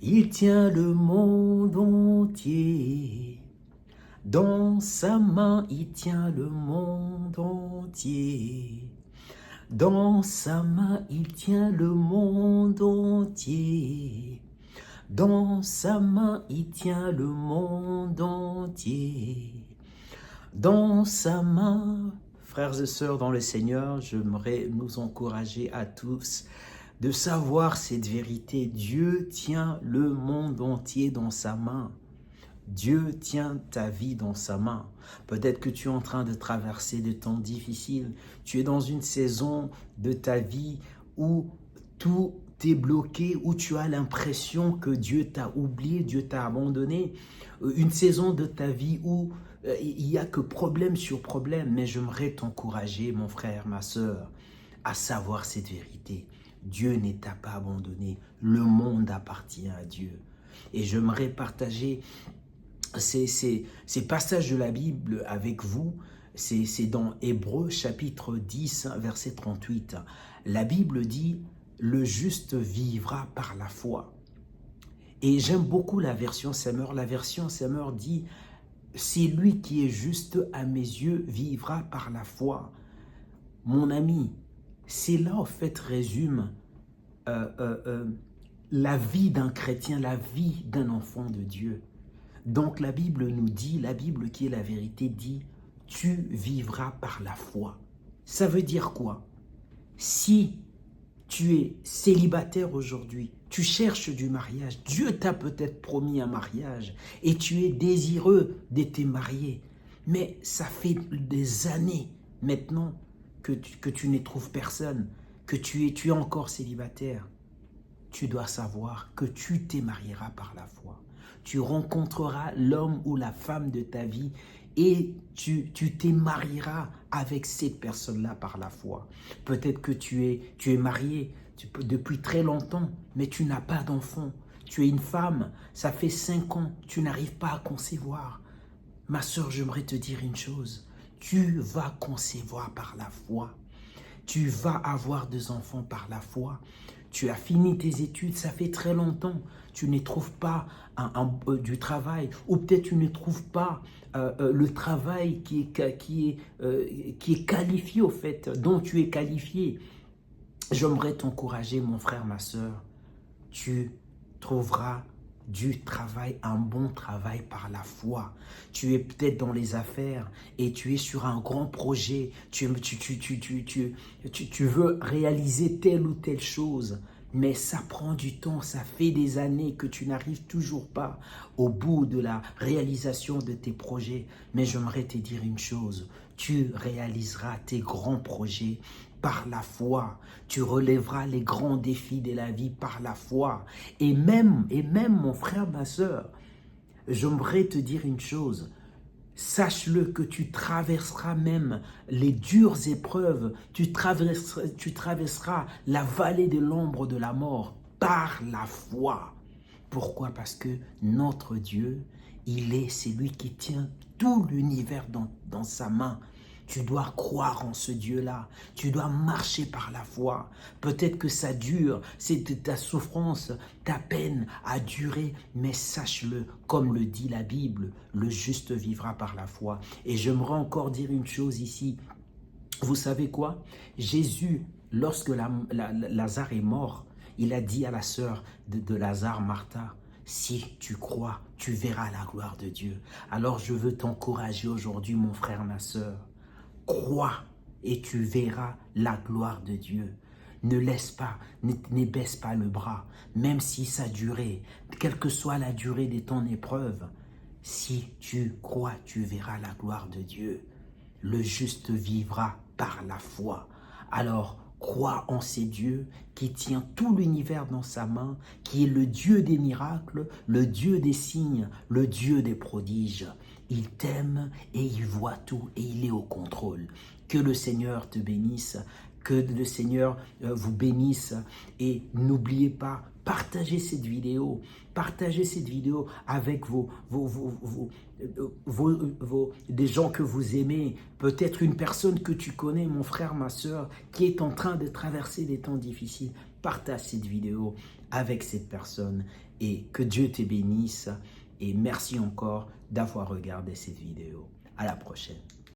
Il tient le monde entier. Dans sa main, il tient le monde entier. Dans sa main, il tient le monde entier. Dans sa main, il tient le monde entier. Dans sa main, frères et sœurs dans le Seigneur, j'aimerais nous encourager à tous de savoir cette vérité. Dieu tient le monde entier dans sa main. Dieu tient ta vie dans sa main. Peut-être que tu es en train de traverser des temps difficiles. Tu es dans une saison de ta vie où tout est bloqué, où tu as l'impression que Dieu t'a oublié, Dieu t'a abandonné. Une saison de ta vie où il n'y a que problème sur problème. Mais j'aimerais t'encourager, mon frère, ma sœur, à savoir cette vérité. Dieu ne t'a pas abandonné. Le monde appartient à Dieu. Et j'aimerais partager ces passages de la Bible avec vous. C'est dans Hébreux chapitre 10, verset 38. La Bible dit « Le juste vivra par la foi ». Et j'aime beaucoup la version Semeur. La version Semeur dit « C'est lui qui est juste à mes yeux vivra par la foi ». Mon ami, c'est là en fait résume la vie d'un chrétien, la vie d'un enfant de Dieu. Donc la Bible nous dit, la Bible qui est la vérité dit, tu vivras par la foi. Ça veut dire quoi? Si tu es célibataire aujourd'hui, tu cherches du mariage, Dieu t'a peut-être promis un mariage et tu es désireux de te marier, mais ça fait des années maintenant que tu ne trouves personne, que tu es encore célibataire. Tu dois savoir que tu te marieras par la foi. Tu rencontreras l'homme ou la femme de ta vie et tu te marieras avec cette personne-là par la foi. Peut-être que tu es marié depuis très longtemps, mais tu n'as pas d'enfant. Tu es une femme, ça fait 5 ans, tu n'arrives pas à concevoir. Ma sœur, j'aimerais te dire une chose. Tu vas concevoir par la foi. Tu vas avoir des enfants par la foi. Tu as fini tes études, ça fait très longtemps. Tu ne trouves pas du travail ou peut-être tu ne trouves pas le travail qui est qualifié au fait, dont tu es qualifié. J'aimerais t'encourager, mon frère, ma soeur. Tu trouveras du travail, un bon travail par la foi. Tu es peut-être dans les affaires et tu es sur un grand projet. Tu veux réaliser telle ou telle chose, mais ça prend du temps. Ça fait des années que tu n'arrives toujours pas au bout de la réalisation de tes projets. Mais j'aimerais te dire une chose, tu réaliseras tes grands projets par la foi. Tu relèveras les grands défis de la vie par la foi. Et même mon frère, ma soeur, j'aimerais te dire une chose. Sache-le que tu traverseras même les dures épreuves. Tu traverseras la vallée de l'ombre de la mort par la foi. Pourquoi? Parce que notre Dieu, c'est lui qui tient tout l'univers dans sa main. Tu dois croire en ce Dieu-là. Tu dois marcher par la foi. Peut-être que ça dure, c'est ta souffrance, ta peine a duré, mais sache-le, comme le dit la Bible, le juste vivra par la foi. Et j'aimerais encore dire une chose ici. Vous savez quoi? Jésus, lorsque Lazare est mort, il a dit à la sœur de Lazare, Martha, si tu crois, tu verras la gloire de Dieu. Alors je veux t'encourager aujourd'hui, mon frère, ma sœur. Crois et tu verras la gloire de Dieu. Ne laisse pas, ne baisse pas le bras, même si ça durait, quelle que soit la durée de ton épreuve. Si tu crois, tu verras la gloire de Dieu. Le juste vivra par la foi. Alors, crois en ces dieux qui tient tout l'univers dans sa main, qui est le Dieu des miracles, le Dieu des signes, le Dieu des prodiges. Il t'aime et il voit tout et il est au contrôle. Que le Seigneur te bénisse, que le Seigneur vous bénisse et n'oubliez pas, partagez cette vidéo avec des gens que vous aimez, peut-être une personne que tu connais, mon frère, ma soeur, qui est en train de traverser des temps difficiles. partage cette vidéo avec cette personne et que Dieu te bénisse. Et merci encore d'avoir regardé cette vidéo. À la prochaine.